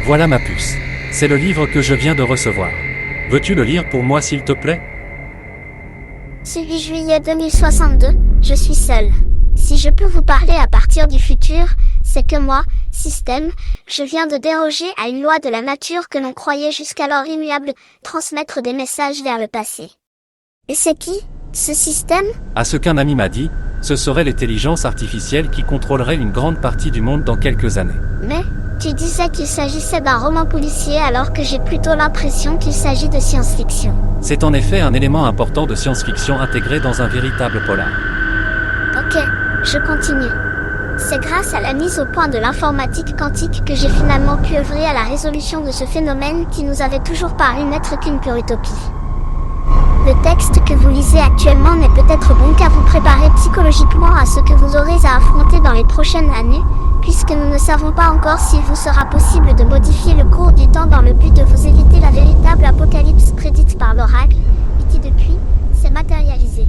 Voilà ma puce. C'est le livre que je viens de recevoir. Veux-tu le lire pour moi s'il te plaît? 6 juillet 2062, je suis seul. Si je peux vous parler à partir du futur, c'est que moi, système, je viens de déroger à une loi de la nature que l'on croyait jusqu'alors immuable, transmettre des messages vers le passé. Et c'est qui, ce système? À ce qu'un ami m'a dit, ce serait l'intelligence artificielle qui contrôlerait une grande partie du monde dans quelques années. Mais, tu disais qu'il s'agissait d'un roman policier alors que j'ai plutôt l'impression qu'il s'agit de science-fiction. C'est en effet un élément important de science-fiction intégré dans un véritable polar. Ok, je continue. C'est grâce à la mise au point de l'informatique quantique que j'ai finalement pu œuvrer à la résolution de ce phénomène qui nous avait toujours paru n'être qu'une pure utopie. Le texte que vous lisez actuellement n'est peut-être bon qu'à vous préparer psychologiquement à ce que vous aurez à affronter dans les prochaines années, puisque nous ne savons pas encore s'il vous sera possible de modifier le cours du temps dans le but de vous éviter la véritable apocalypse prédite par l'oracle, et qui depuis, s'est matérialisée.